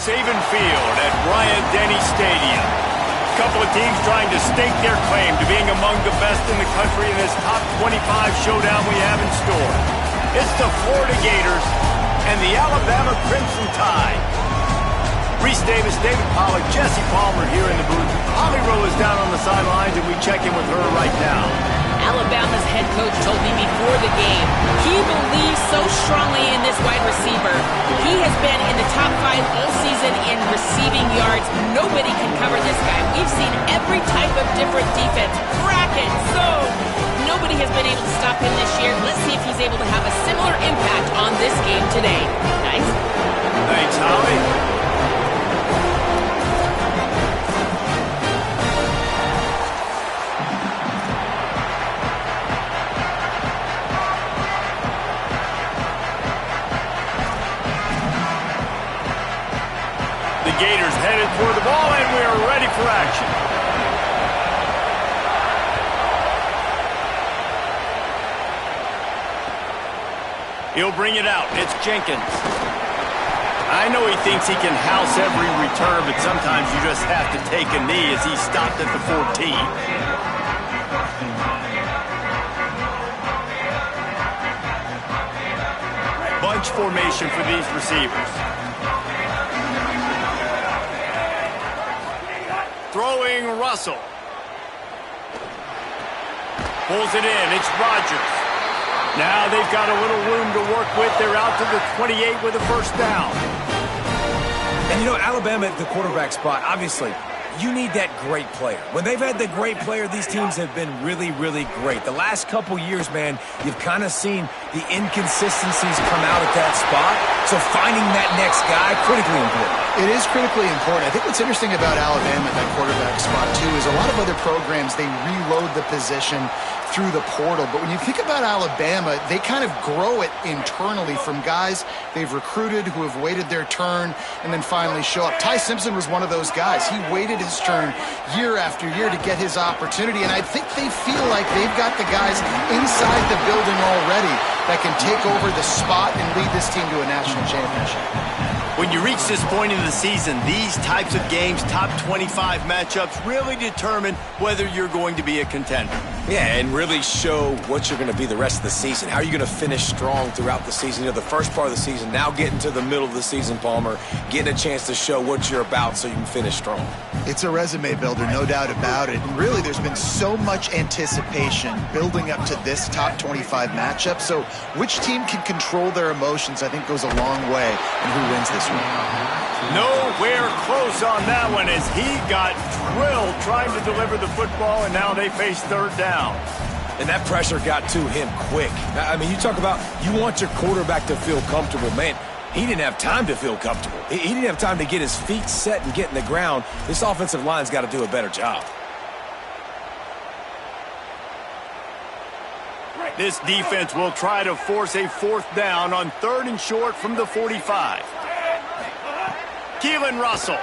Saban Field at Bryant-Denny Stadium. A couple of teams trying to stake their claim to being among the best in the country in this top 25 showdown we have in store. It's the Florida Gators and the Alabama Crimson Tide. Reese Davis, David Pollack, Jesse Palmer here in the booth. Holly Rowe is down on the sidelines, and we check in with her right now. Alabama's head coach told me before the game he believes so strongly in this wide receiver. He has been in the top 5 all season in receiving yards. Nobody can cover this guy. We've seen every type of different defense, bracket, zone. Nobody has been able to stop him this year. Let's see if he's able to have a similar impact on this game today. Nice. Thanks, Holly. Gators headed for the ball, and we are ready for action. He'll bring it out. It's Jenkins. I know he thinks he can house every return, but sometimes you just have to take a knee as he stopped at the 14. Bunch formation for these receivers. Throwing Russell. Pulls it in. It's Rodgers. Now they've got a little room to work with. They're out to the 28 with a first down. And you know, Alabama at the quarterback spot, obviously, you need that great player. When they've had the great player, these teams have been really, really great. The last couple years, man, you've kind of seen the inconsistencies come out at that spot. So finding that next guy, critically important. It is critically important. I think what's interesting about Alabama at that quarterback spot, too, is a lot of other programs, they reload the position through the portal. But when you think about Alabama, they kind of grow it internally from guys they've recruited who have waited their turn and then finally show up. Ty Simpson was one of those guys. He waited his turn year after year to get his opportunity, and I think they feel like they've got the guys inside the building already that can take over the spot and lead this team to a national championship. When you reach this point in the season, these types of games, top 25 matchups, really determine whether you're going to be a contender. Yeah, and really show what you're going to be the rest of the season. How are you going to finish strong throughout the season? You know, the first part of the season, now getting to the middle of the season, Palmer, getting a chance to show what you're about so you can finish strong. It's a resume builder, no doubt about it. And really, there's been so much anticipation building up to this top 25 matchup. So which team can control their emotions, I think, goes a long way in who wins this one. Nowhere close on that one as he got drilled trying to deliver the football, and now they face third down. And that pressure got to him quick. I mean, you talk about you want your quarterback to feel comfortable. Man, he didn't have time to feel comfortable. He didn't have time to get his feet set and get in the ground. This offensive line's got to do a better job. This defense will try to force a fourth down on 3rd and short from the 45. Keelan Russell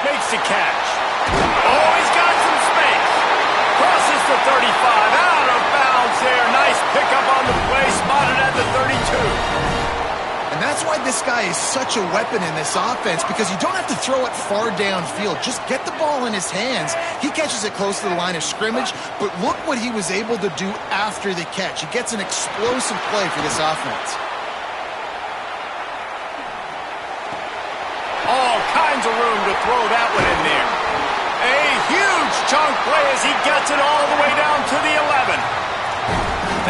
makes the catch. Oh, he's got some space. Crosses the 35, out of bounds there. Nice pickup on the play, spotted at the 32. And that's why this guy is such a weapon in this offense, because you don't have to throw it far downfield. Just get the ball in his hands. He catches it close to the line of scrimmage, but look what he was able to do after the catch. He gets an explosive play for this offense. All kinds of room to throw that one in there. A huge chunk play as he gets it all the way down to the 11.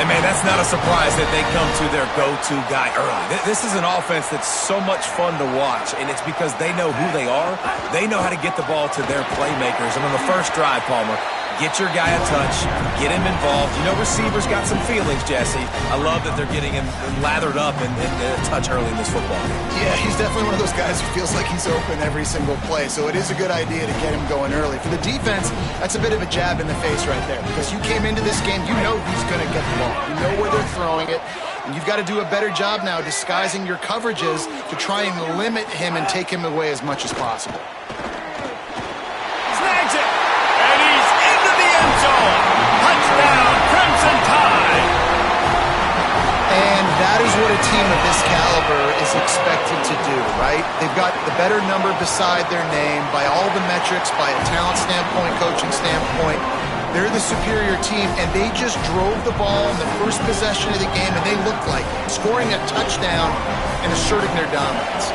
And, man, that's not a surprise that they come to their go-to guy early. This is an offense that's so much fun to watch, and it's because they know who they are. They know how to get the ball to their playmakers. And on the first drive, Palmer, get your guy a touch, get him involved. You know, receivers got some feelings, Jesse. I love that they're getting him lathered up and a touch early in this football game. Yeah, he's definitely one of those guys who feels like he's open every single play, so it is a good idea to get him going early. For the defense, that's a bit of a jab in the face right there, because you came into this game, you know who's going to get the ball. You know where they're throwing it, and you've got to do a better job now disguising your coverages to try and limit him and take him away as much as possible. Snags it, and he's into the end zone. Touchdown, Crimson Tide. And that is what a team of this caliber is expected to do, right? They've got the better number beside their name by all the metrics, by a talent standpoint, coaching standpoint. They're the superior team, and they just drove the ball in the first possession of the game, and they looked like scoring a touchdown and asserting their dominance.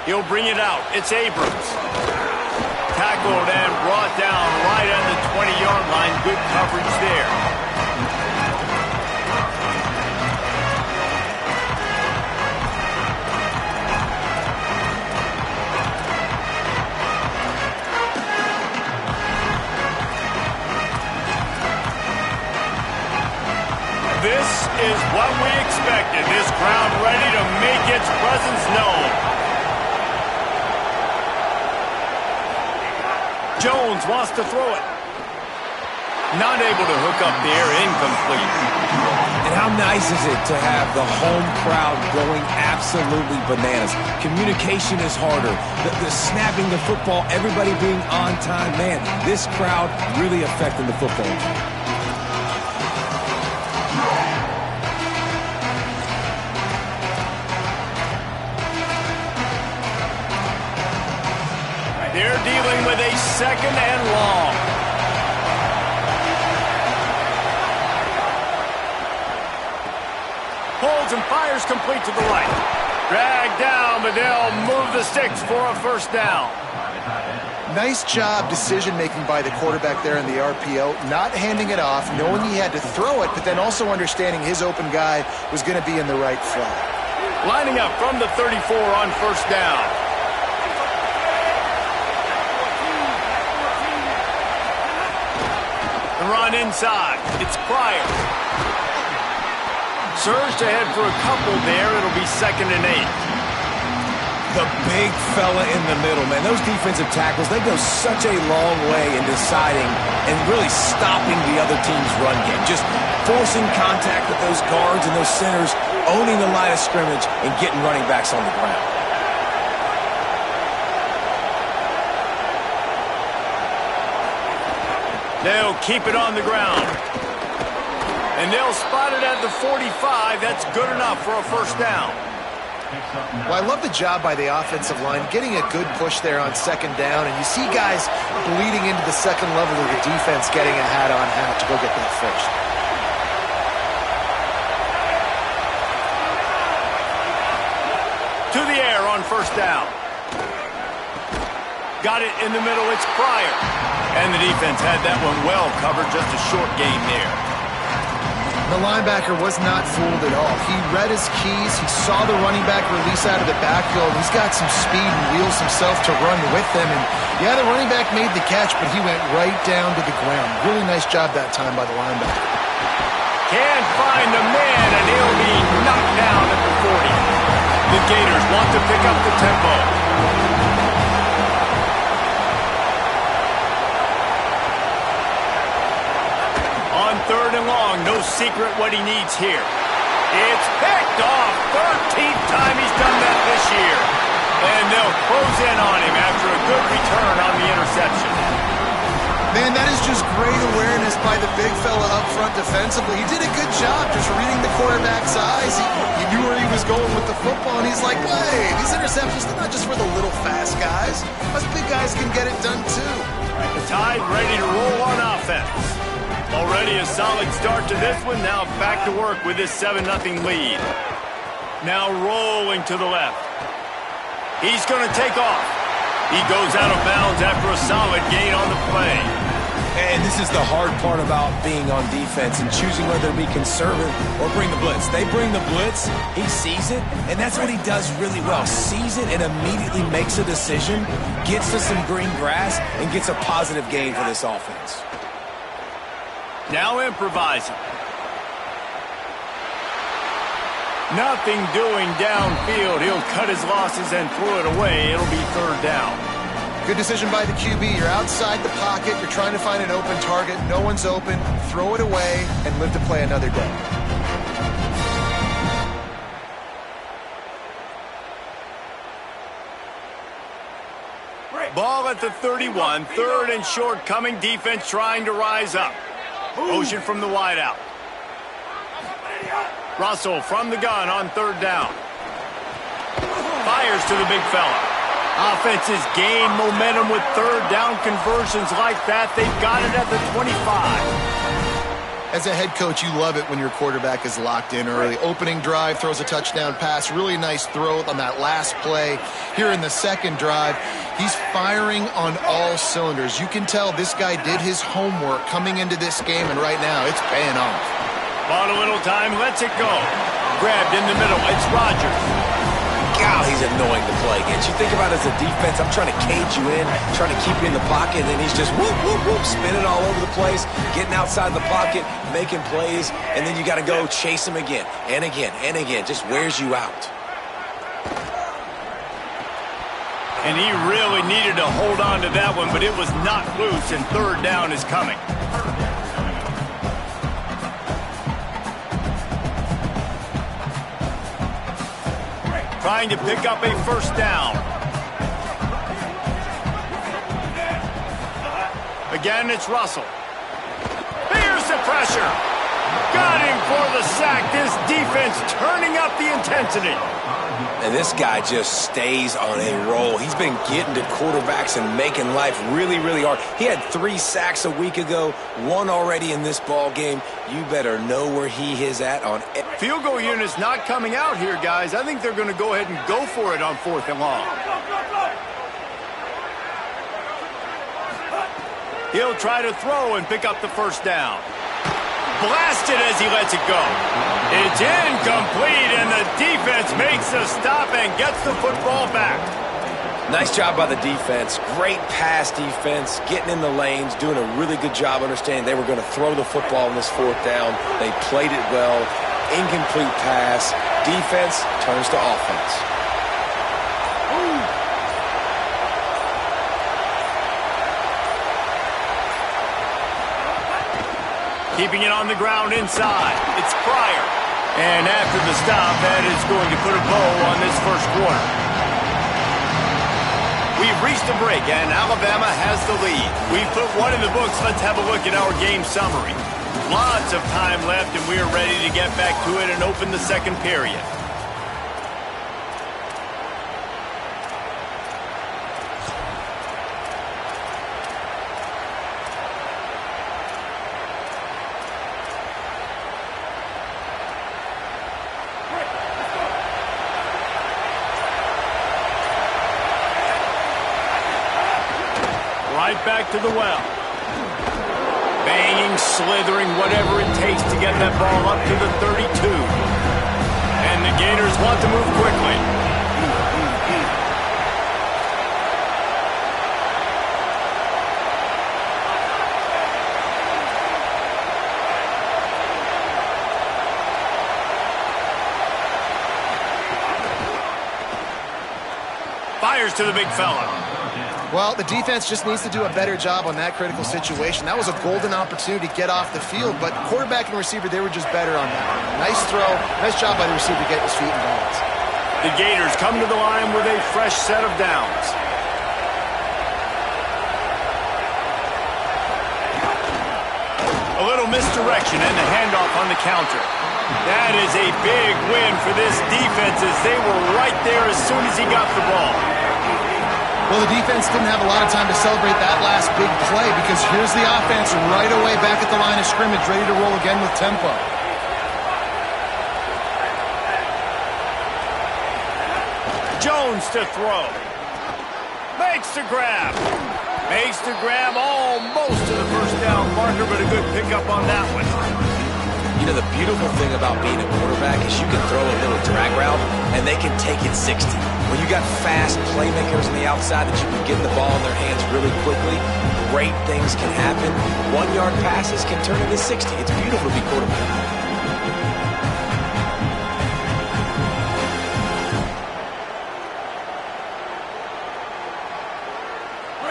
He'll bring it out. It's Abrams. Tackled and brought down right on the 20-yard line. Good coverage there. This is what we expected. This crowd ready to make its presence known. Jones wants to throw it. Not able to hook up there, incomplete. And how nice is it to have the home crowd going absolutely bananas? Communication is harder. The snapping the football, everybody being on time. Man, this crowd really affecting the football. They're dealing with a second and long. Holds and fires complete to the right. Dragged down, but they'll move the sticks for a first down. Nice job decision-making by the quarterback there in the RPO, not handing it off, knowing he had to throw it, but then also understanding his open guy was going to be in the right flat. Lining up from the 34 on first down. The run inside. It's Pryor. Surged ahead for a couple there. It'll be 2nd and 8. The big fella in the middle, man. Those defensive tackles, they go such a long way in deciding and really stopping the other team's run game. Just forcing contact with those guards and those centers, owning the line of scrimmage, and getting running backs on the ground. They'll keep it on the ground. And they'll spot it at the 45. That's good enough for a first down. Well, I love the job by the offensive line, getting a good push there on 2nd down, and you see guys bleeding into the second level of the defense getting a hat-on-hat to go get that first. To the air on first down. Got it in the middle. It's Pryor. And the defense had that one well covered. Just a short gain there. The linebacker was not fooled at all. He read his keys. He saw the running back release out of the backfield. He's got some speed and wheels himself to run with them. And, yeah, the running back made the catch, but he went right down to the ground. Really nice job that time by the linebacker. Can't find the man, and he'll be knocked down at the 40. The Gators want to pick up the tempo. On 3rd and long, no secret what he needs here. It's picked off. 13th time he's done that this year. And they'll close in on him after a good return on the interception. Man, that is just great awareness by the big fella up front defensively. He did a good job just reading the quarterback's eyes. He knew where he was going with the football, and he's like, hey, these interceptions, they're not just for the little fast guys. Us big guys can get it done too. The Tide ready to roll on offense. Already a solid start to this one. Now back to work with this 7-0 lead. Now rolling to the left. He's going to take off. He goes out of bounds after a solid gain on the play. And this is the hard part about being on defense and choosing whether to be conservative or bring the blitz. They bring the blitz, he sees it, and that's what he does really well. Sees it and immediately makes a decision, gets to some green grass, and gets a positive gain for this offense. Now improvising. Nothing doing downfield. He'll cut his losses and throw it away. It'll be 3rd down. Good decision by the QB. You're outside the pocket. You're trying to find an open target. No one's open. Throw it away and live to play another day. Ball Ball at the 31. Third and short coming. Defense trying to rise up. Motion from the wideout. Russell from the gun on third down. Fires to the big fella. Offenses gain momentum with third down conversions like that. They've got it at the 25. As a head coach, you love it when your quarterback is locked in early. Opening drive, throws a touchdown pass. Really nice throw on that last play. Here in the second drive, he's firing on all cylinders. You can tell this guy did his homework coming into this game, and right now it's paying off. Bought a little time, lets it go. Grabbed in the middle, it's Rodgers. God, he's annoying to play against. You think about it as a defense, I'm trying to cage you in, trying to keep you in the pocket, and then he's just whoop, whoop, whoop, spinning all over the place, getting outside the pocket, making plays, and then you got to go chase him again and again and again. Just wears you out. And he really needed to hold on to that one, but it was not loose, and third down is coming. Trying to pick up a first down. Again, it's Russell. Here's the pressure. Got him for the sack. This defense turning up the intensity. And this guy just stays on a roll. He's been getting to quarterbacks and making life really, really hard. He had 3 sacks a week ago, 1 already in this ball game. You better know where he is at on it. Field goal unit's not coming out here, guys. I think they're going to go ahead and go for it on 4th and long. He'll try to throw and pick up the first down. Blasted as he lets it go. It's incomplete, and the defense makes the stop and gets the football back. Nice job by the defense. Great pass defense, getting in the lanes, doing a really good job understanding they were going to throw the football in this 4th down. They played it well. Incomplete pass. Defense turns to offense. Keeping it on the ground inside. It's Pryor. And after the stop, that is going to put a bow on this first quarter. We've reached a break, and Alabama has the lead. We've put one in the books. Let's have a look at our game summary. Lots of time left, and we are ready to get back to it and open the second period. Right back to the well. Banging, slithering, whatever it takes to get that ball up to the 32. And the Gators want to move quickly. Fires to the big fella. Well, the defense just needs to do a better job on that critical situation. That was a golden opportunity to get off the field, but quarterback and receiver, they were just better on that. Nice throw. Nice job by the receiver to get his feet in bounds. The Gators come to the line with a fresh set of downs. A little misdirection and the handoff on the counter. That is a big win for this defense as they were right there as soon as he got the ball. Well, the defense didn't have a lot of time to celebrate that last big play because here's the offense right away back at the line of scrimmage, ready to roll again with tempo. Jones to throw. Makes the grab. Makes the grab almost to the first down marker, but a good pickup on that one. You know, the beautiful thing about being a quarterback is you can throw a little drag route, and they can take it 60. When you got fast playmakers on the outside that you can get the ball in their hands really quickly, great things can happen. 1-yard passes can turn into 60. It's beautiful to be quarterback.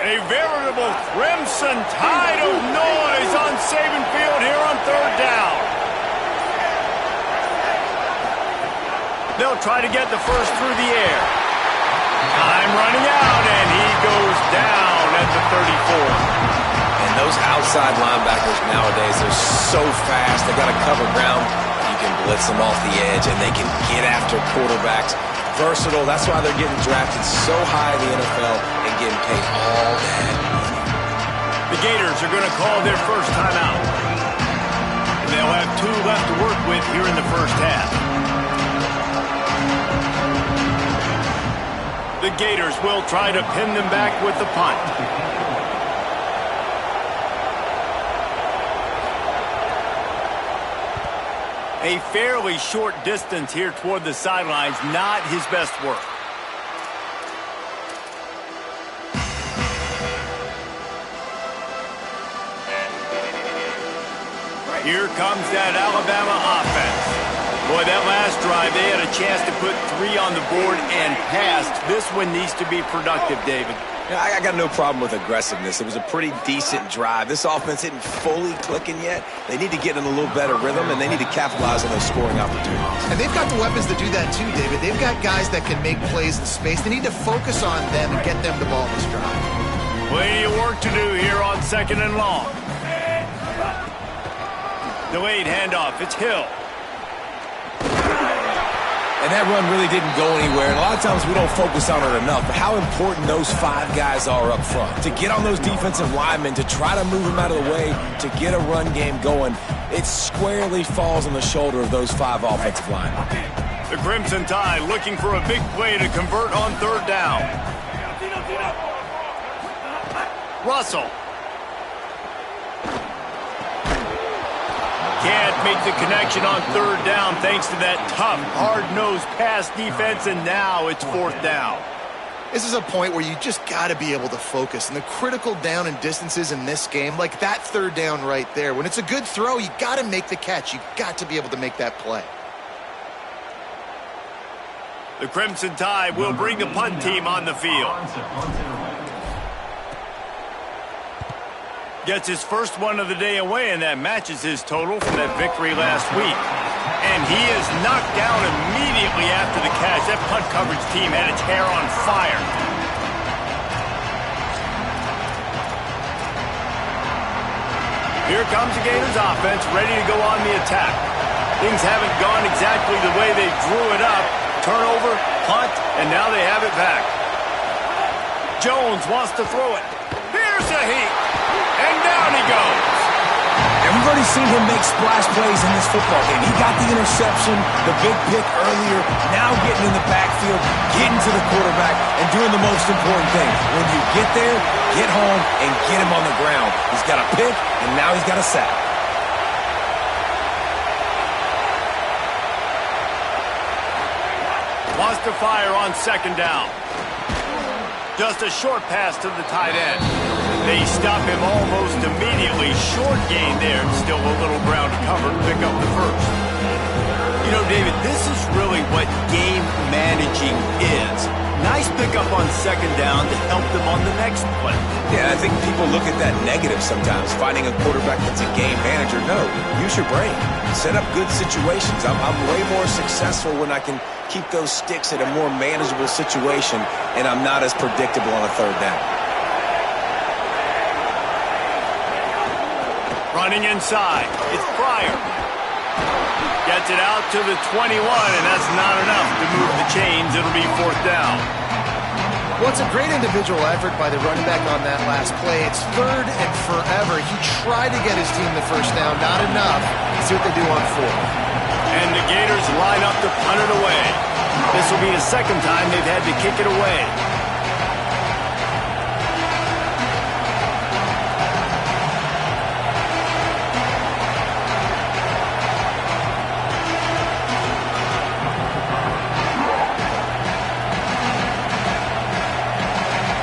A veritable crimson tide of noise on Saban Field here on third down. They'll try to get the first through the air. Time running out, and he goes down. the 34. And those outside linebackers nowadays, they're so fast. They got to cover ground. You can blitz them off the edge, and they can get after quarterbacks. Versatile. That's why they're getting drafted so high in the NFL and getting paid all that money. The Gators are going to call their first timeout. They'll have 2 left to work with here in the first half. The Gators will try to pin them back with the punt. A fairly short distance here toward the sidelines, not his best work. Here comes that Alabama offense. Boy, that last drive, they had a chance to put 3 on the board and passed. This one needs to be productive, David. Yeah, I got no problem with aggressiveness. It was a pretty decent drive. This offense isn't fully clicking yet. They need to get in a little better rhythm, and they need to capitalize on those scoring opportunities. And they've got the weapons to do that too, David. They've got guys that can make plays in space. They need to focus on them and get them the ball this drive. Plenty of work to do here on 2nd and long. Delayed handoff. It's Hill. And that run really didn't go anywhere. And a lot of times we don't focus on it enough. But how important those 5 guys are up front. To get on those defensive linemen, to try to move them out of the way, to get a run game going, it squarely falls on the shoulder of those 5 offensive linemen. The Crimson Tide looking for a big play to convert on 3rd down. Russell. Can't make the connection on 3rd down thanks to that tough, hard-nosed pass defense, and now it's 4th down. This is a point where you just got to be able to focus. And the critical down and distances in this game, like that 3rd down right there, when it's a good throw, you got to make the catch. You got to be able to make that play. The Crimson Tide will bring the punt team on the field. Gets his first one of the day away, and that matches his total from that victory last week. And he is knocked down immediately after the catch. That punt coverage team had its hair on fire. Here comes the Gators offense, ready to go on the attack. Things haven't gone exactly the way they drew it up. Turnover, punt, and now they have it back. Jones wants to throw it. Here's a heat. And down he goes. And we've already seen him make splash plays in this football game. He got the interception, the big pick earlier, now getting in the backfield, getting to the quarterback, and doing the most important thing. When you get there, get home, and get him on the ground. He's got a pick, and now he's got a sack. Wants to fire on 2nd down. Just a short pass to the tight end. They stop him almost immediately. Short gain there. Still a little ground to cover to pick up the first. You know, David, this is really what game managing is. Nice pickup on 2nd down to help them on the next play. Yeah, I think people look at that negative sometimes, finding a quarterback that's a game manager. No, use your brain. Set up good situations. I'm way more successful when I can keep those sticks at a more manageable situation, and I'm not as predictable on a 3rd down. Running inside. It's Pryor. Gets it out to the 21, and that's not enough to move the chains. It'll be 4th down. Well, it's a great individual effort by the running back on that last play. It's 3rd and forever. He tried to get his team the first down. Not enough. See what they do on 4th. And the Gators line up to punt it away. This will be the 2nd time they've had to kick it away.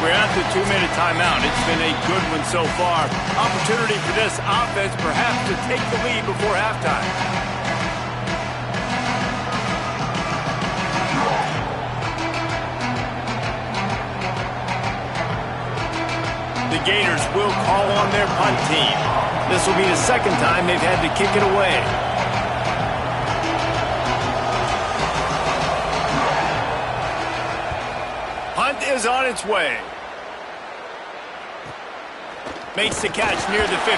We're at the 2-minute timeout. It's been a good one so far. Opportunity for this offense perhaps to take the lead before halftime. The Gators will call on their punt team. This will be the 2nd time they've had to kick it away. Punt is on its way. Makes the catch near the 50.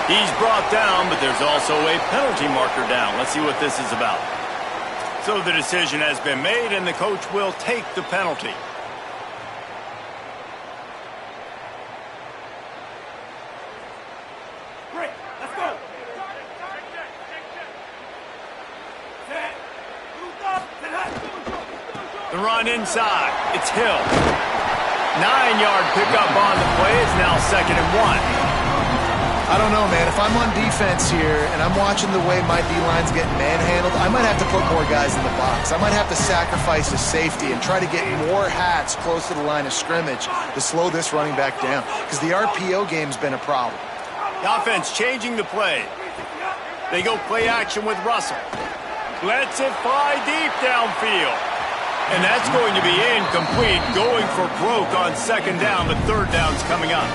He's brought down, but there's also a penalty marker down. Let's see what this is about. So the decision has been made, and the coach will take the penalty. Great, let's go. The run inside. It's Hill. 9-yard pickup on the play. It's now 2nd and 1. I don't know, man. If I'm on defense here and I'm watching the way my D-line's getting manhandled, I might have to put more guys in the box. I might have to sacrifice a safety and try to get more hats close to the line of scrimmage to slow this running back down, because the RPO game's been a problem. The offense changing the play. They go play action with Russell. Lets it fly deep downfield. And that's going to be incomplete, going for broke on 2nd down, but 3rd down's coming up.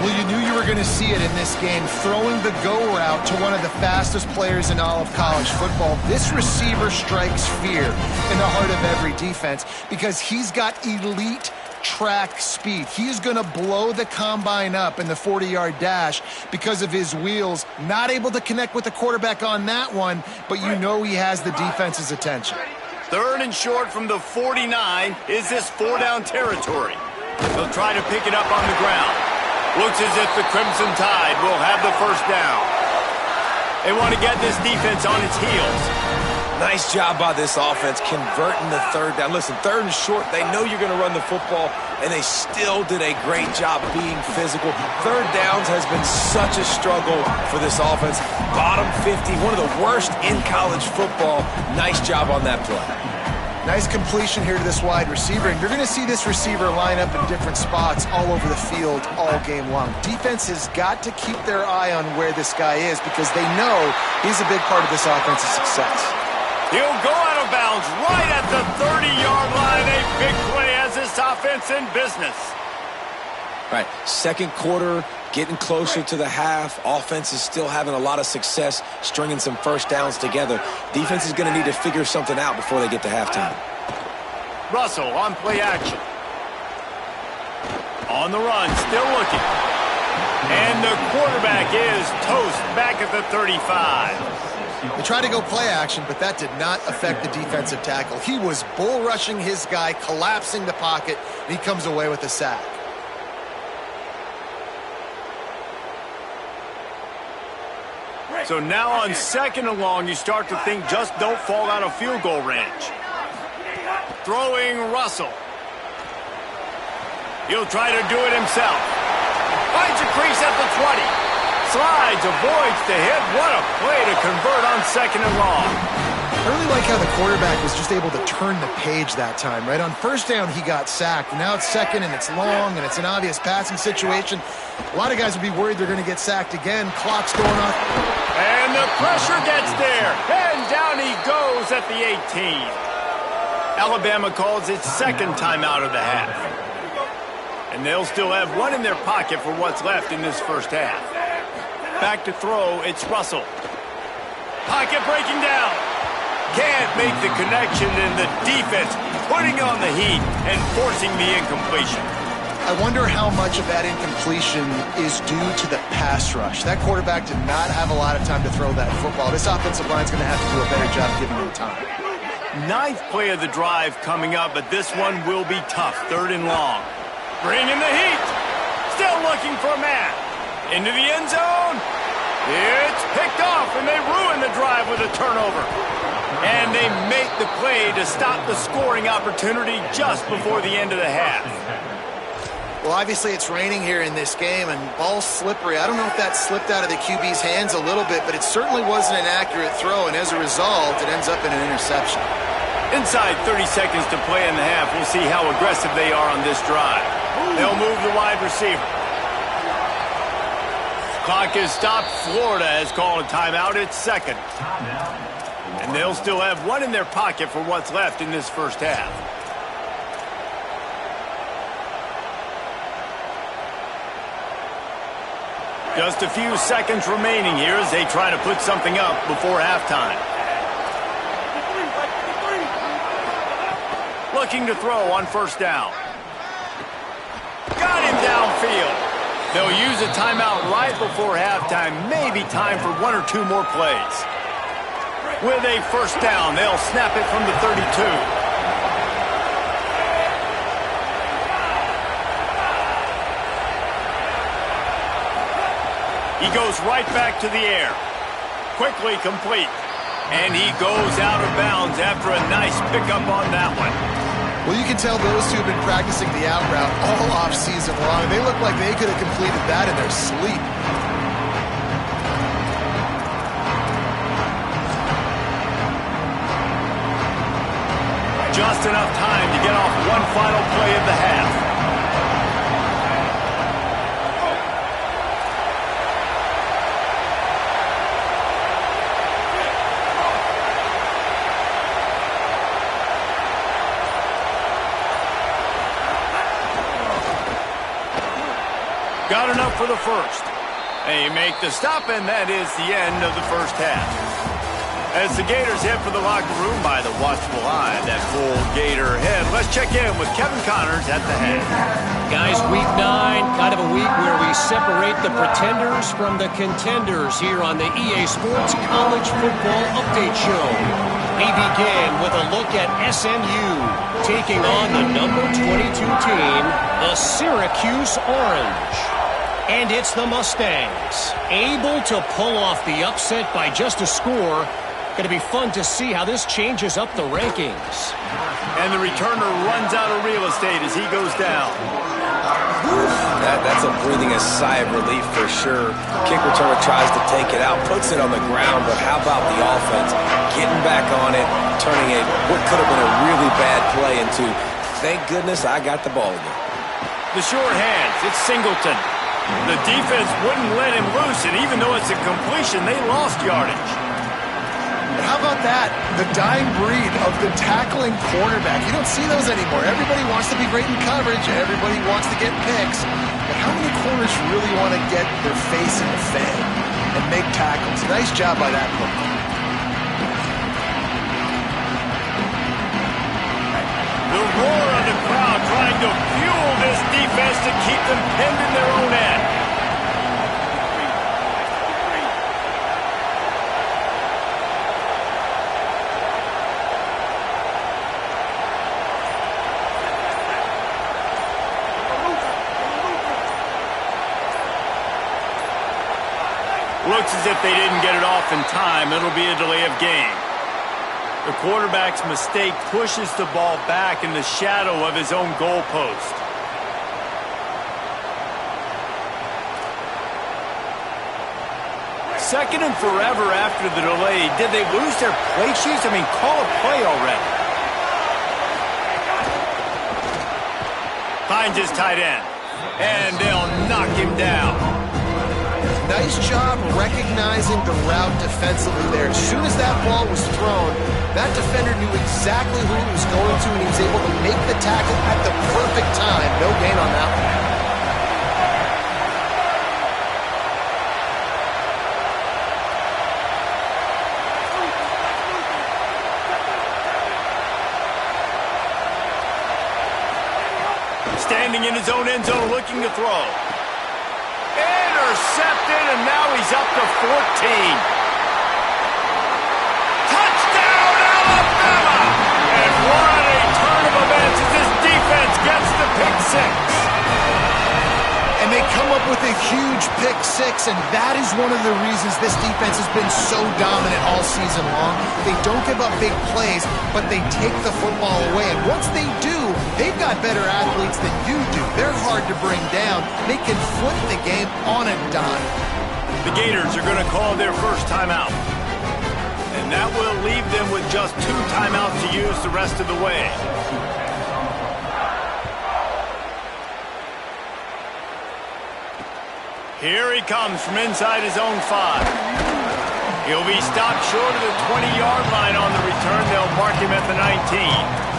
Well, you knew you were going to see it in this game, throwing the go route to one of the fastest players in all of college football. This receiver strikes fear in the heart of every defense because he's got elite track speed. He is going to blow the combine up in the 40-yard dash because of his wheels. Not able to connect with the quarterback on that one, but you know he has the defense's attention. 3rd and short from the 49. Is this 4-down territory? They'll try to pick it up on the ground. Looks as if the Crimson Tide will have the 1st down. They want to get this defense on its heels. Nice job by this offense converting the 3rd down. Listen, 3rd and short, they know you're going to run the football, and they still did a great job being physical. 3rd downs has been such a struggle for this offense. Bottom 50, one of the worst in college football. Nice job on that play. Nice completion here to this wide receiver, and you're going to see this receiver line up in different spots all over the field all game long. Defense has got to keep their eye on where this guy is because they know he's a big part of this offense's success. He'll go out of bounds right at the 30-yard line. A big play as this offense in business. All right, 2nd quarter, getting closer to the half. Offense is still having a lot of success stringing some 1st downs together. Defense is going to need to figure something out before they get to halftime. Russell on play action. On the run, still looking. And the quarterback is toast back at the 35. They tried to go play action, but that did not affect the defensive tackle. He was bull rushing his guy, collapsing the pocket, and he comes away with a sack. So now on 2nd and long, you start to think just don't fall out of field goal range. Throwing Russell. He'll try to do it himself. Finds a crease at the 20. Slides, avoids the hit. What a play to convert on 2nd and long. I really like how the quarterback was just able to turn the page that time, right? On 1st down, he got sacked. Now it's 2nd, and it's long, and it's an obvious passing situation. A lot of guys would be worried they're going to get sacked again. Clock's going on. And the pressure gets there. And down he goes at the 18. Alabama calls its 2nd timeout of the half. And they'll still have one in their pocket for what's left in this 1st half. Back to throw, it's Russell. Pocket breaking down. Can't make the connection, and the defense putting on the heat and forcing the incompletion. I wonder how much of that incompletion is due to the pass rush. That quarterback did not have a lot of time to throw that football. This offensive line's going to have to do a better job giving him time. 9th play of the drive coming up, but this one will be tough. 3rd and long. Bringing the heat. Still looking for a man. Into the end zone. It's picked off, and they ruin the drive with a turnover. And they make the play to stop the scoring opportunity just before the end of the half. Well, obviously it's raining here in this game, and ball's slippery. I don't know if that slipped out of the QB's hands a little bit, but it certainly wasn't an accurate throw, and as a result, it ends up in an interception. Inside 30 seconds to play in the half. We'll see how aggressive they are on this drive. They'll move the wide receiver. Clock is stopped. Florida has called a timeout. It's 2nd. And they'll still have one in their pocket for what's left in this 1st half. Just a few seconds remaining here as they try to put something up before halftime. Looking to throw on 1st down. Got him downfield. field. They'll use a timeout right before halftime, maybe time for 1 or 2 more plays. With a first down, they'll snap it from the 32. He goes right back to the air. Quickly complete. And he goes out of bounds after a nice pickup on that one. Well, you can tell those two have been practicing the out route all off-season long. They look like they could have completed that in their sleep. Just enough time to get off one final play of the half. Got enough for the first. They make the stop, and that is the end of the first half. As the Gators head for the locker room by the watchful eye, that full Gator head. Let's check in with Kevin Connors at the head. Guys, week 9, kind of a week where we separate the pretenders from the contenders here on the EA Sports College Football Update Show. We begin with a look at SMU taking on the number 22 team, the Syracuse Orange. And it's the Mustangs, able to pull off the upset by just a score. Going to be fun to see how this changes up the rankings. And the returner runs out of real estate as he goes down. That's a breathing a sigh of relief for sure. Kick returner tries to take it out, puts it on the ground, but how about the offense getting back on it, turning what could have been a really bad play into, thank goodness I got the ball again. The short hands, it's Singleton. The defense wouldn't let him loose, and even though it's a completion, they lost yardage. How about that? The dying breed of the tackling cornerback. You don't see those anymore. Everybody wants to be great in coverage. Everybody wants to get picks. But how many corners really want to get their face in the fan and make tackles? Nice job by that corner. The roar of the crowd trying to fuel this defense to keep them pinned in their own end. Looks as if they didn't get it off in time. It'll be a delay of game. The quarterback's mistake pushes the ball back in the shadow of his own goalpost. Second and forever after the delay. Did they lose their play sheets? I mean, call a play already. Finds his tight end. And they'll knock him down. Nice job recognizing the route defensively there. As soon as that ball was thrown, that defender knew exactly who he was going to, and he was able to make the tackle at the perfect time. No gain on that one. Standing in his own end zone looking to throw. Intercepted, and now he's up to 14. Touchdown, Alabama! And what a turn of events as this defense gets the pick six. And they come up with a huge pick six, and that is one of the reasons this defense has been so dominant all season long. They don't give up big plays, but they take the football away. And once they do, they've got better athletes than you do. They're hard to bring down. They can flip the game on a dime. The Gators are going to call their first timeout. And that will leave them with just 2 timeouts to use the rest of the way. Here he comes from inside his own 5. He'll be stopped short of the 20-yard line on the return. They'll mark him at the 19.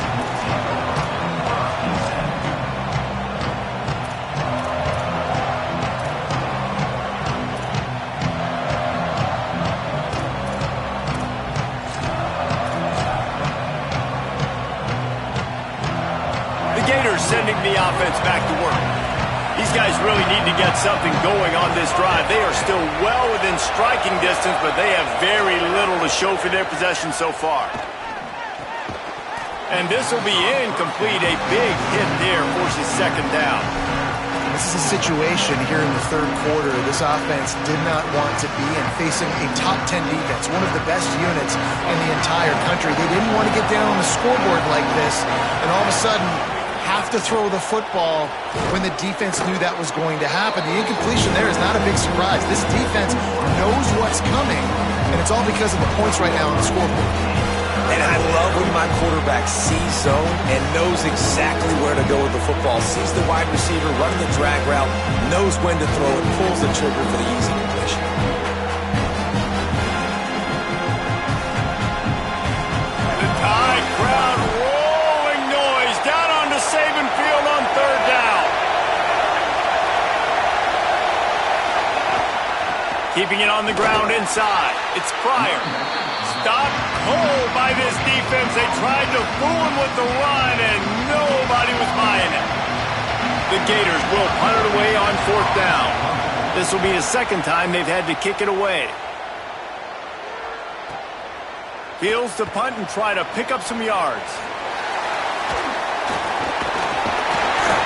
Sending the offense back to work. These guys really get something going on this drive. They are still well within striking distance, but they have very little to show for their possession so far. And this will be incomplete. A big hit there forces second down. This is a situation here in the third quarter this offense did not want to be in, facing a top 10 defense, one of the best units in the entire country. They didn't want to get down on the scoreboard like this, and all of a sudden have to throw the football when the defense knew that was going to happen. The incompletion there is not a big surprise. This defense knows what's coming, and it's all because of the points right now on the scoreboard. And I love when my quarterback sees zone and knows exactly where to go with the football, sees the wide receiver running the drag route, knows when to throw it, pulls the trigger for the easy completion. The Tide crowd rolling noise down onto Saban Field on third down. Keeping it on the ground inside. It's Pryor. Stopped cold by this defense. They tried to fool him with the run, and nobody was buying it. The Gators will punt it away on fourth down. This will be the second time they've had to kick it away. Fields to punt and try to pick up some yards.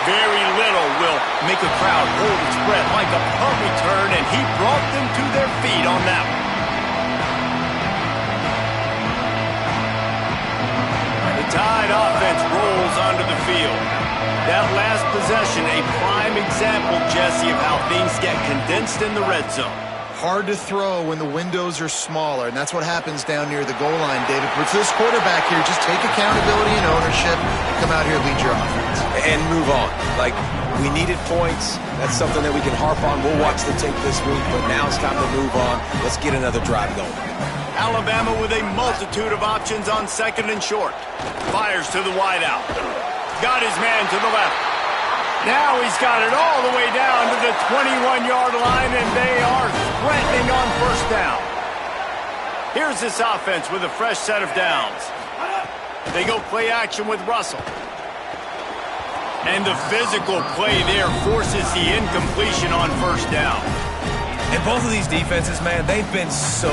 Very little will make a crowd hold its breath like a punt return, and he brought them to their feet on that one. The Tide offense rolls onto the field. That last possession, a prime example, Jesse, of how things get condensed in the red zone. Hard to throw when the windows are smaller, and that's what happens down near the goal line, David. But for this quarterback here, just take accountability and ownership and come out here and lead your offense. And move on. Like, we needed points. That's something that we can harp on. We'll watch the tape this week, but now it's time to move on. Let's get another drive going. Alabama with a multitude of options on second and short. Fires to the wideout. Got his man to the left. Now he's got it all the way down to the 21-yard line, and they are threatening on first down. Here's this offense with a fresh set of downs. They go play action with Russell. And the physical play there forces the incompletion on first down. And both of these defenses, man, they've been so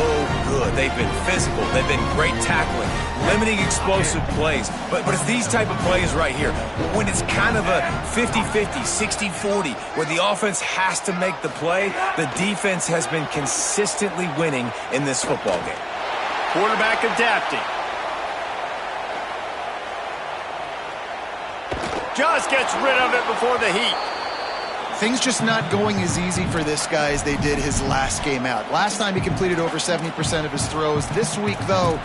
good. They've been physical. They've been great tackling, limiting explosive plays. But it's these type of plays right here, when it's kind of a 50-50, 60-40, where the offense has to make the play, the defense has been consistently winning in this football game. Quarterback adapting. Just gets rid of it before the heat. Things just not going as easy for this guy as they did his last game out. Last time he completed over 70% of his throws. This week, though,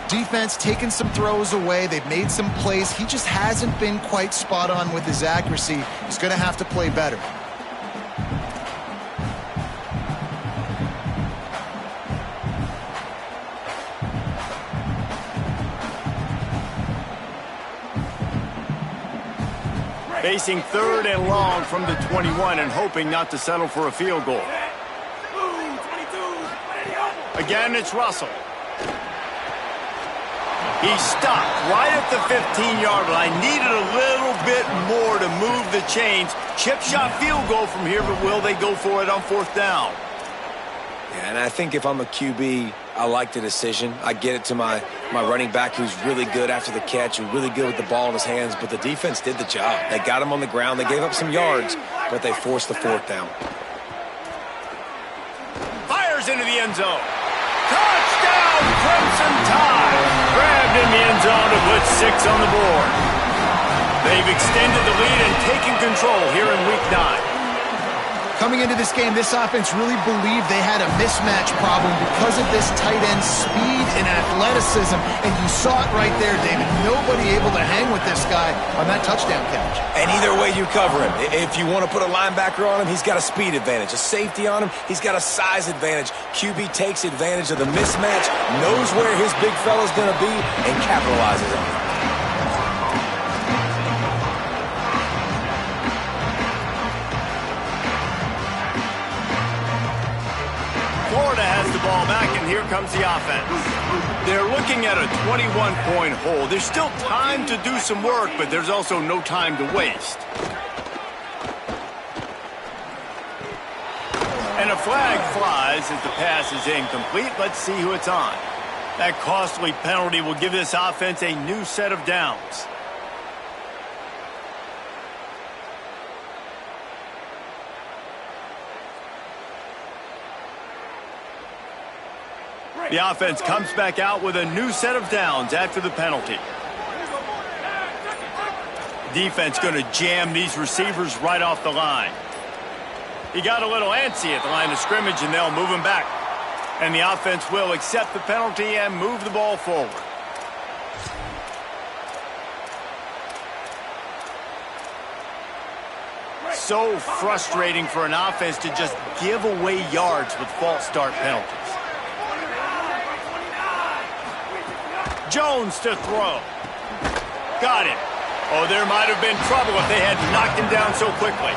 defense taking some throws away. They've made some plays. He just hasn't been quite spot on with his accuracy. He's going to have to play better. Facing third and long from the 21 and hoping not to settle for a field goal. Again, it's Russell. He stopped right at the 15-yard line. Needed a little bit more to move the chains. Chip shot field goal from here, but will they go for it on fourth down? Yeah, and I think if I'm a QB, I like the decision. I get it to my running back who's really good after the catch and really good with the ball in his hands, but the defense did the job. They got him on the ground. They gave up some yards, but they forced the fourth down. Fires into the end zone. Touchdown, Crimson Tide. Grabbed in the end zone to put 6 on the board. They've extended the lead and taken control here in Week 9. Coming into this game, this offense really believed they had a mismatch problem because of this tight end speed and athleticism, and you saw it right there, David. Nobody able to hang with this guy on that touchdown catch. And either way you cover him, if you want to put a linebacker on him, he's got a speed advantage. A safety on him, he's got a size advantage. QB takes advantage of the mismatch, knows where his big fella's going to be, and capitalizes on it. Florida has the ball back, and here comes the offense. They're looking at a 21-point hole. There's still time to do some work, but there's also no time to waste. And a flag flies as the pass is incomplete. Let's see who it's on. That costly penalty will give this offense a new set of downs. The offense comes back out with a new set of downs after the penalty. Defense going to jam these receivers right off the line. He got a little antsy at the line of scrimmage, and they'll move him back. And the offense will accept the penalty and move the ball forward. So frustrating for an offense to just give away yards with false start penalties. Jones to throw. Got it. Oh, there might have been trouble if they had knocked him down so quickly.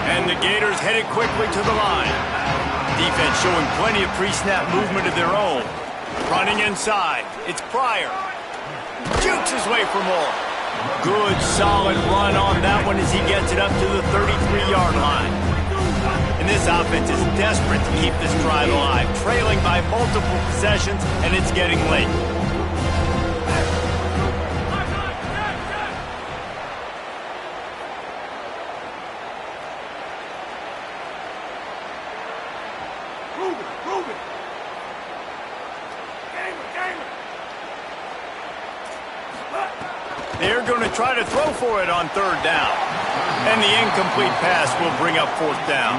And the Gators headed quickly to the line. Defense showing plenty of pre-snap movement of their own. Running inside. It's Pryor. Jukes his way for more. Good, solid run on that one as he gets it up to the 33-yard line. And this offense is desperate to keep this drive alive, trailing by multiple possessions, and it's getting late. They're going to try to throw for it on third down. And the incomplete pass will bring up fourth down.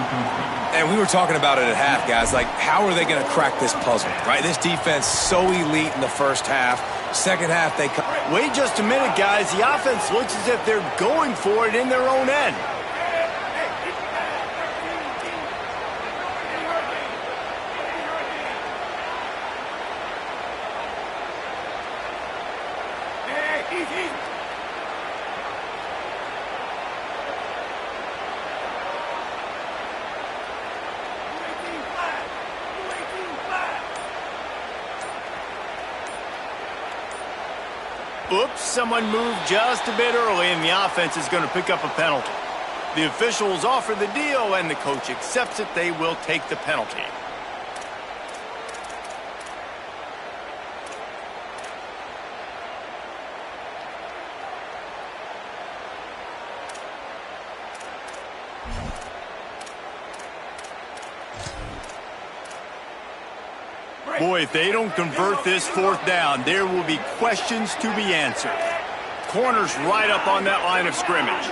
And we were talking about it at half, guys. Like, how are they going to crack this puzzle, right? This defense so elite in the first half. Second half, they come. Wait just a minute, guys. The offense looks as if they're going for it in their own end. Oops, someone moved just a bit early, and the offense is going to pick up a penalty. The officials offer the deal, and the coach accepts it. They will take the penalty. Boy, if they don't convert this fourth down, there will be questions to be answered. Corners right up on that line of scrimmage.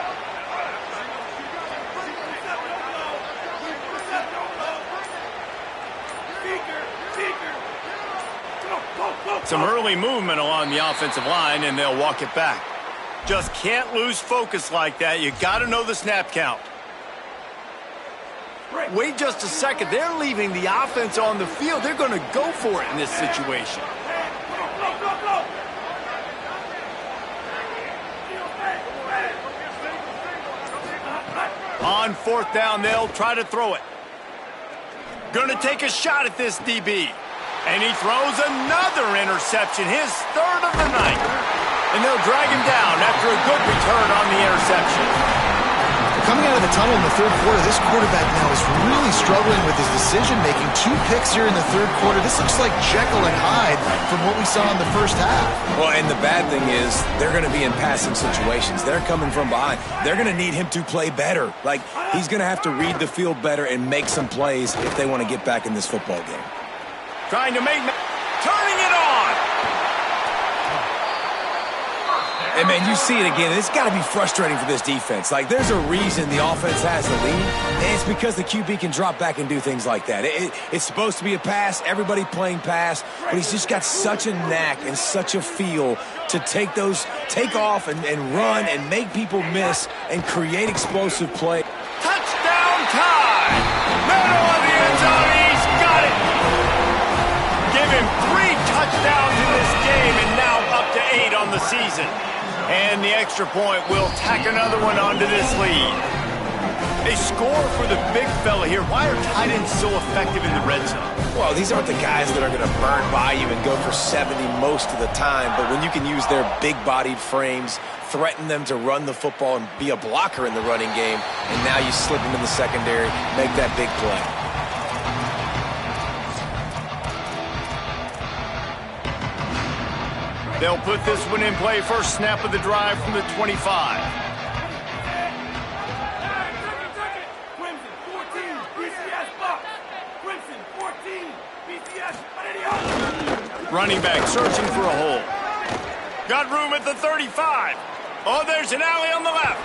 Some early movement along the offensive line, and they'll walk it back. Just can't lose focus like that. You got to know the snap count. Wait just a second. They're leaving the offense on the field. They're going to go for it in this situation. On fourth down, they'll try to throw it. Going to take a shot at this DB. And he throws another interception, his third of the night. And they'll drag him down after a good return on the interception. Coming out of the tunnel in the third quarter, this quarterback now is really struggling with his decision-making. 2 picks here in the third quarter. This looks like Jekyll and Hyde from what we saw in the first half. Well, and the bad thing is they're going to be in passing situations. They're coming from behind. They're going to need him to play better. Like, he's going to have to read the field better and make some plays if they want to get back in this football game. Trying to make... Turning it on! And, man, you see it again. It's got to be frustrating for this defense. Like, there's a reason the offense has the lead, and it's because the QB can drop back and do things like that. It's supposed to be a pass, everybody playing pass, but he's just got such a knack and such a feel to take off and run and make people miss and create explosive play. Touchdown time! Middle of the end zone, he's got it! Give him 3 touchdowns in this game, and now up to 8 on the season. And the extra point will tack another one onto this lead. They score for the big fella here. Why are tight ends so effective in the red zone? Well, these aren't the guys that are going to burn by you and go for 70 most of the time, but when you can use their big-bodied frames, threaten them to run the football and be a blocker in the running game, and now you slip them in the secondary, make that big play. They'll put this one in play. First snap of the drive from the 25. Running back searching for a hole. Got room at the 35. Oh, there's an alley on the left.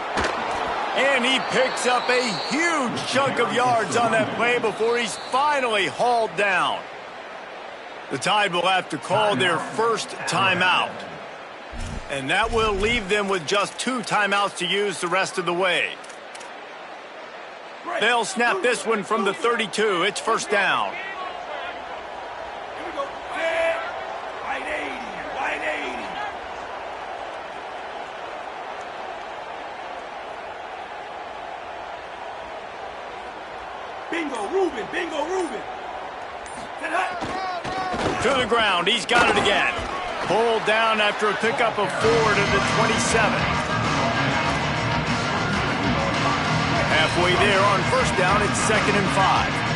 And he picks up a huge chunk of yards on that play before he's finally hauled down. The Tide will have to call their first timeout. And that will leave them with just 2 timeouts to use the rest of the way. They'll snap this one from the 32. It's first down. Bingo, Ruben! Bingo, Ruben! To the ground. He's got it again. Pulled down after a pickup of 4 to the 27. Halfway there on first down. It's 2nd and 5.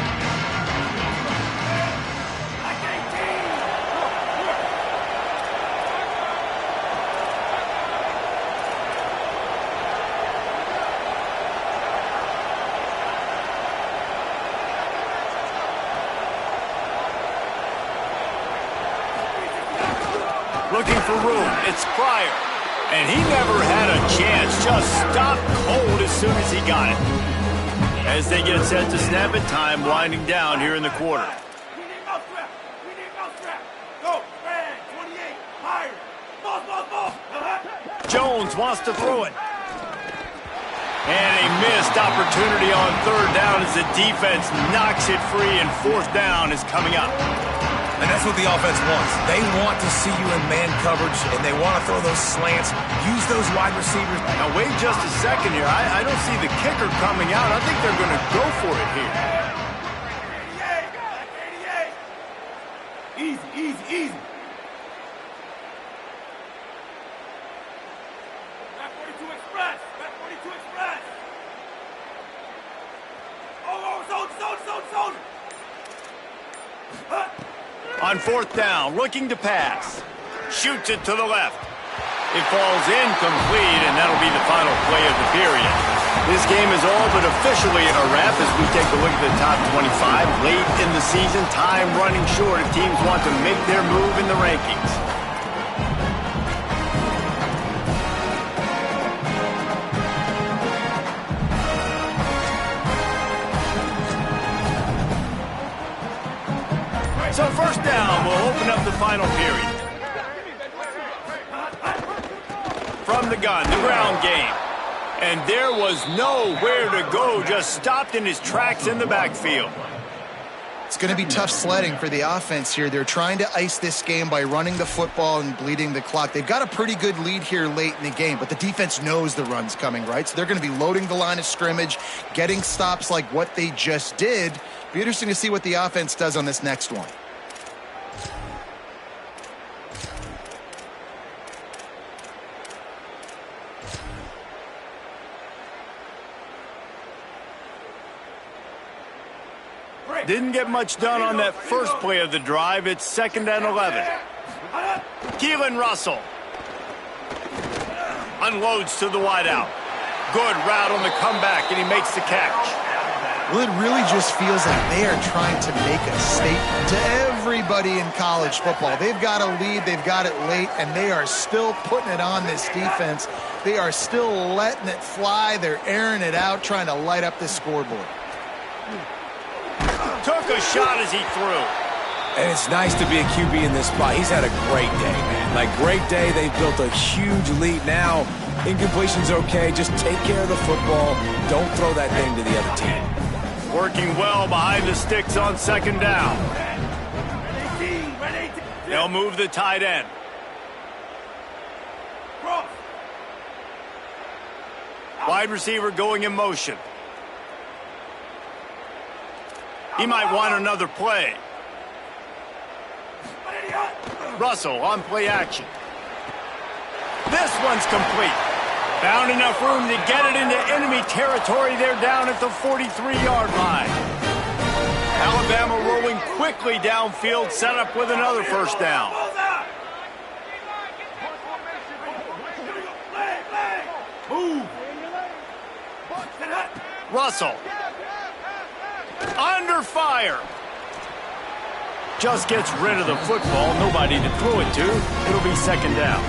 Looking for room. It's Pryor. And he never had a chance. Just stopped cold as soon as he got it. As they get set to snap it, time winding down here in the quarter. We need mousetrap! We need mousetrap! Go! Red! 28! Fire! Ball! Jones wants to throw it. And a missed opportunity on 3rd down as the defense knocks it free, and 4th down is coming up. And that's what the offense wants. They want to see you in man coverage, and they want to throw those slants, use those wide receivers. Now, wait just a second here. I don't see the kicker coming out. I think they're going to go for it here. 88! Easy! Back 42 Express! Back 42 Express! Oh, soldier! On 4th down, looking to pass. Shoots it to the left. It falls incomplete, and that'll be the final play of the period. This game is all but officially a wrap as we take a look at the top 25. Late in the season, time running short if teams want to make their move in the rankings. So first down will open up the final period. From the gun, the ground game. And there was nowhere to go, just stopped in his tracks in the backfield. It's going to be tough sledding for the offense here. They're trying to ice this game by running the football and bleeding the clock. They've got a pretty good lead here late in the game, but the defense knows the run's coming, right? So they're going to be loading the line of scrimmage, getting stops like what they just did. Be interesting to see what the offense does on this next one. Didn't get much done on that first play of the drive. It's 2nd and 11. Keelan Russell unloads to the wideout. Good route on the comeback, and he makes the catch. Well, it really just feels like they are trying to make a statement to everybody in college football. They've got a lead, they've got it late, and they are still putting it on this defense. They are still letting it fly. They're airing it out, trying to light up the scoreboard. Took a shot as he threw. And it's nice to be a QB in this spot. He's had a great day, man. Like, great day. They've built a huge lead. Now, incompletion's okay. Just take care of the football. Don't throw that thing to the other team. Working well behind the sticks on 2nd down. They'll move the tight end. Wide receiver going in motion. He might want another play. Russell on play action. This one's complete. Found enough room to get it into enemy territory. They're down at the 43-yard line. Alabama rolling quickly downfield, set up with another first down. Russell. Under fire. Just gets rid of the football. Nobody to throw it to. It'll be second down.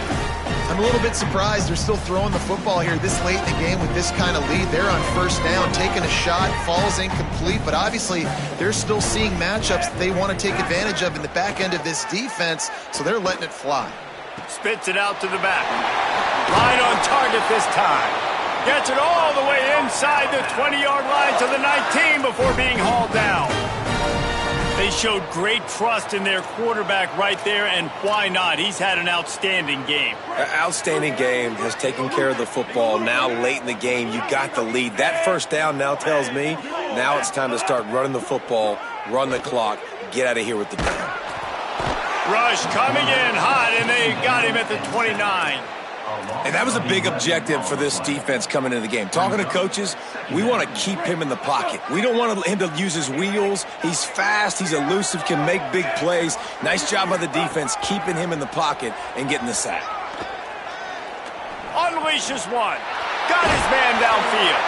I'm a little bit surprised they're still throwing the football here this late in the game with this kind of lead. They're on first down, taking a shot, falls incomplete, but obviously they're still seeing matchups that they want to take advantage of in the back end of this defense, so they're letting it fly. Spits it out to the back. Right on target this time. Gets it all the way inside the 20-yard line to the 19 before being hauled down. They showed great trust in their quarterback right there, and why not? He's had an outstanding game. Outstanding game, has taken care of the football. Now late in the game, you got the lead. That first down now tells me now it's time to start running the football, run the clock, get out of here with the down. Rush coming in hot, and they got him at the 29. And that was a big objective for this defense coming into the game. Talking to coaches, we want to keep him in the pocket. We don't want him to use his wheels. He's fast, he's elusive, can make big plays. Nice job by the defense keeping him in the pocket and getting the sack. Unleashes one. Got his man downfield.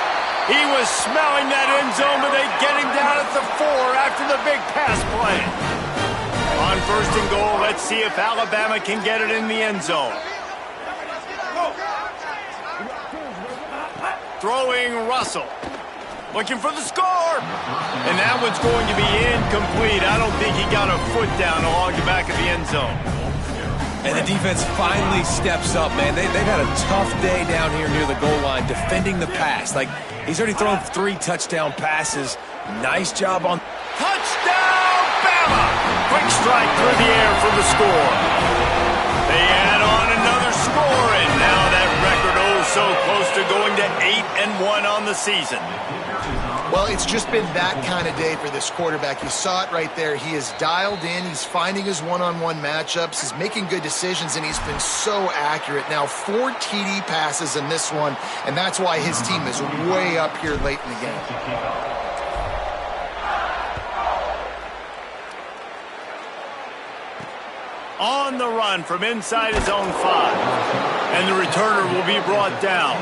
He was smelling that end zone, but they get him down at the 4 after the big pass play. On first and goal, let's see if Alabama can get it in the end zone. Throwing Russell. Looking for the score. And that one's going to be incomplete. I don't think he got a foot down along the back of the end zone. And the defense finally steps up, man. They've had a tough day down here near the goal line defending the pass. Like, he's already thrown 3 touchdown passes. Nice job on... Touchdown, Bama! Quick strike through the air for the score. They add on another score, and now that record so close to going to 8-1 on the season. Well, it's just been that kind of day for this quarterback. You saw it right there. He is dialed in. He's finding his one-on-one matchups. He's making good decisions, and he's been so accurate. Now, 4 TD passes in this one, and that's why his team is way up here late in the game. On the run from inside his own 5. And the returner will be brought down.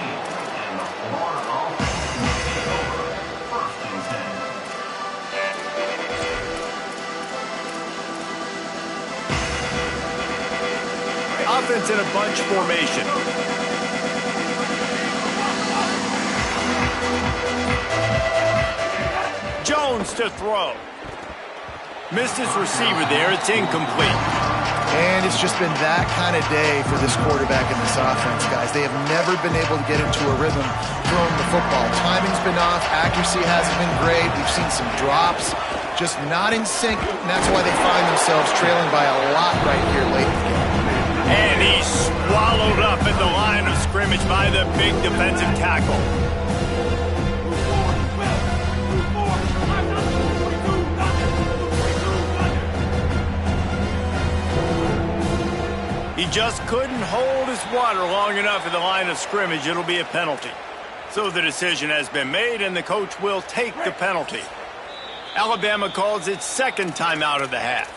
Offense in a bunch formation. Jones to throw. Missed his receiver there. It's incomplete. And it's just been that kind of day for this quarterback in this offense, guys. They have never been able to get into a rhythm throwing the football. Timing's been off. Accuracy hasn't been great. We've seen some drops, just not in sync, and that's why they find themselves trailing by a lot right here late in the game. And he's swallowed up at the line of scrimmage by the big defensive tackle. He just couldn't hold his water long enough at the line of scrimmage. It'll be a penalty. So the decision has been made, and the coach will take the penalty. Alabama calls its second timeout of the half.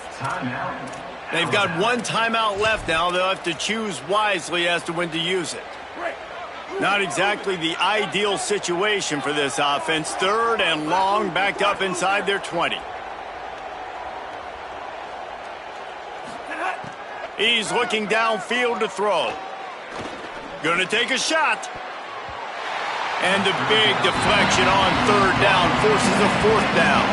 They've got 1 timeout left now. They'll have to choose wisely as to when to use it. Not exactly the ideal situation for this offense. 3rd and long, backed up inside their 20. He's looking downfield to throw. Gonna take a shot. And the big deflection on 3rd down forces a 4th down.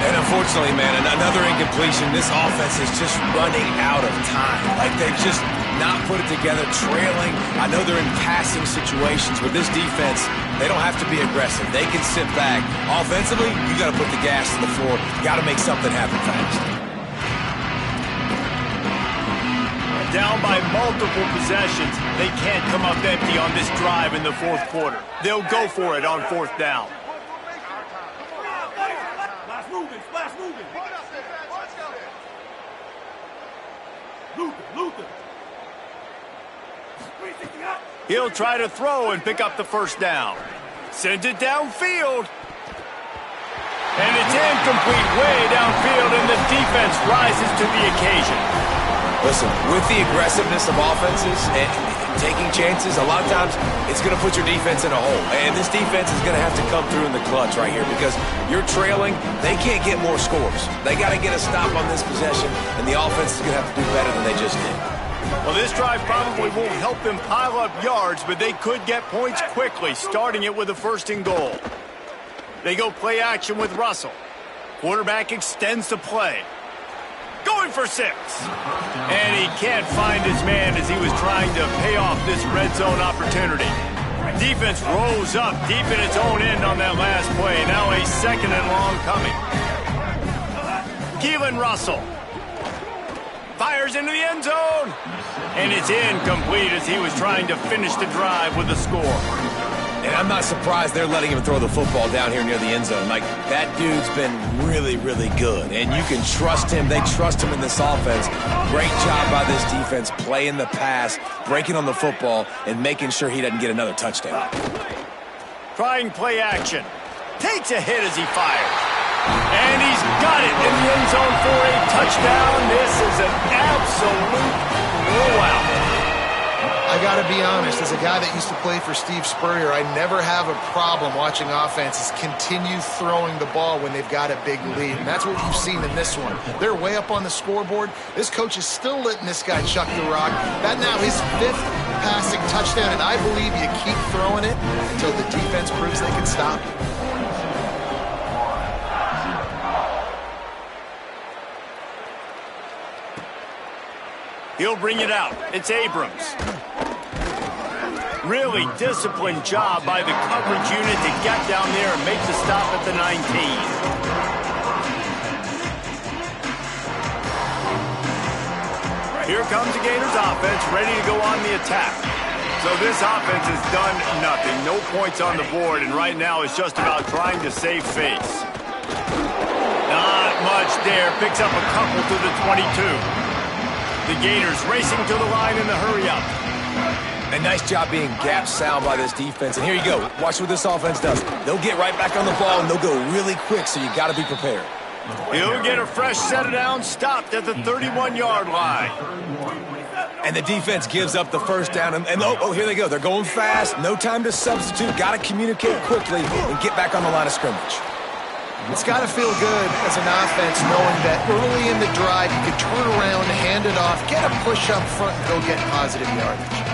And unfortunately, man, another incompletion. This offense is just running out of time. Like, they've just not put it together, trailing. I know they're in passing situations. With this defense, they don't have to be aggressive. They can sit back. Offensively, you got to put the gas to the floor. Got to make something happen fast. Down by multiple possessions. They can't come up empty on this drive in the 4th quarter. They'll go for it on 4th down. Splash moving. Luther. He'll try to throw and pick up the 1st down. Sends it downfield. And it's incomplete way downfield, and the defense rises to the occasion. Listen, with the aggressiveness of offenses, and taking chances, a lot of times it's going to put your defense in a hole. And this defense is going to have to come through in the clutch right here because you're trailing. They can't get more scores. They got to get a stop on this possession, and the offense is going to have to do better than they just did. Well, this drive probably won't help them pile up yards, but they could get points quickly, starting it with a 1st and goal. They go play action with Russell. Quarterback extends the play. Going for 6. And he can't find his man as he was trying to pay off this red zone opportunity. Defense rose up deep in its own end on that last play. Now a 2nd and long coming. Keelan Russell fires into the end zone. And it's incomplete as he was trying to finish the drive with a score. And I'm not surprised they're letting him throw the football down here near the end zone. Like, that dude's been really, really good. And you can trust him. They trust him in this offense. Great job by this defense playing the pass, breaking on the football, and making sure he doesn't get another touchdown. Trying play action. Takes a hit as he fires. And he's got it in the end zone for a touchdown. This is an absolute blowout. I got to be honest, as a guy that used to play for Steve Spurrier, I never have a problem watching offenses continue throwing the ball when they've got a big lead. And that's what we've seen in this one. They're way up on the scoreboard. This coach is still letting this guy chuck the rock. That now his 5th passing touchdown, and I believe you keep throwing it until the defense proves they can stop it. He'll bring it out. It's Abrams. Really disciplined job by the coverage unit to get down there and make the stop at the 19. Here comes the Gators offense, ready to go on the attack. So this offense has done nothing. No points on the board, and right now it's just about trying to save face. Not much there. Picks up a couple to the 22. The Gators racing to the line in the hurry-up. A nice job being gap sound by this defense. And here you go. Watch what this offense does. They'll get right back on the ball, and they'll go really quick, so you got to be prepared. He'll get a fresh set down, stopped at the 31-yard line. And the defense gives up the 1st down. And oh, here they go. They're going fast. No time to substitute. Got to communicate quickly and get back on the line of scrimmage. It's got to feel good as an offense knowing that early in the drive you can turn around, hand it off, get a push up front, and go get positive yardage.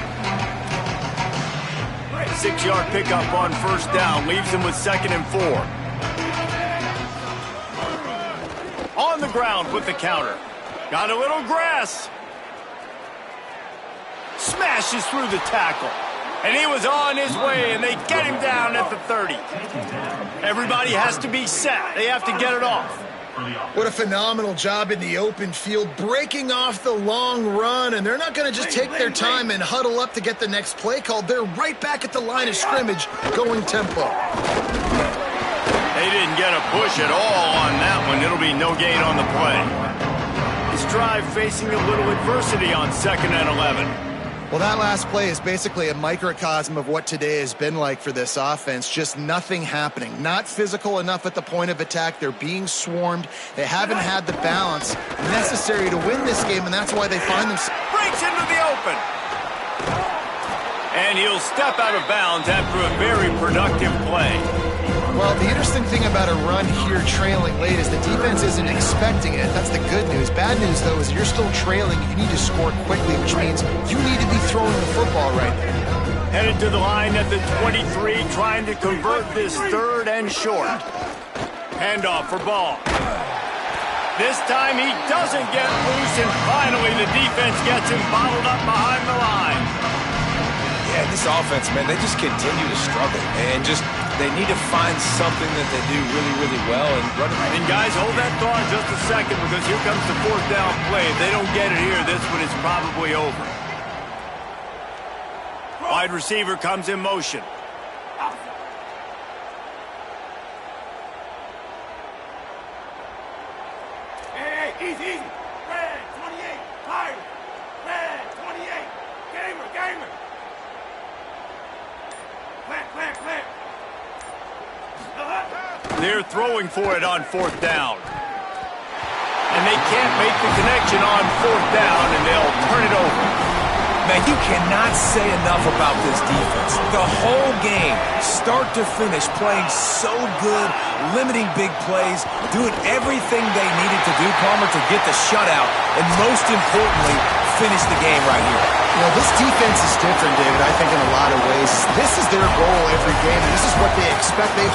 6-yard pickup on 1st down leaves him with 2nd and 4. On the ground with the counter. Got a little grass. Smashes through the tackle. And he was on his way, and they get him down at the 30. Everybody has to be set. They have to get it off. What a phenomenal job in the open field, breaking off the long run, and they're not going to just take their time and huddle up to get the next play called. They're right back at the line of scrimmage, going tempo. They didn't get a push at all on that one. It'll be no gain on the play. This drive facing a little adversity on 2nd and 11. Well, that last play is basically a microcosm of what today has been like for this offense. Just nothing happening. Not physical enough at the point of attack. They're being swarmed. They haven't had the balance necessary to win this game, and that's why they find themselves. Breaks into the open. And he'll step out of bounds after a very productive play. Well, the interesting thing about a run here trailing late is the defense isn't expecting it. That's the good news. Bad news, though, is you're still trailing. You need to score quickly, which means you need to be throwing the football right now. Headed to the line at the 23, trying to convert this 3rd and short. Handoff for Ball. This time he doesn't get loose, and finally the defense gets him bottled up behind the line. Yeah, this offense, man, they just continue to struggle. And they need to find something that they do really, really well. And guys, hold that thought just a second, because here comes the 4th down play. If they don't get it here, this one is probably over. Wide receiver comes in motion. Hey, easy. Red, 28, fire. Red, 28, gamer. Clear. They're throwing for it on 4th down. And they can't make the connection on 4th down, and they'll turn it over. Man, you cannot say enough about this defense. The whole game, start to finish, playing so good, limiting big plays, doing everything they needed to do, Palmer, to get the shutout, and most importantly, finish the game right here. You know, this defense is different, David, I think in a lot of ways. This is their goal every game, and this is what they expect. They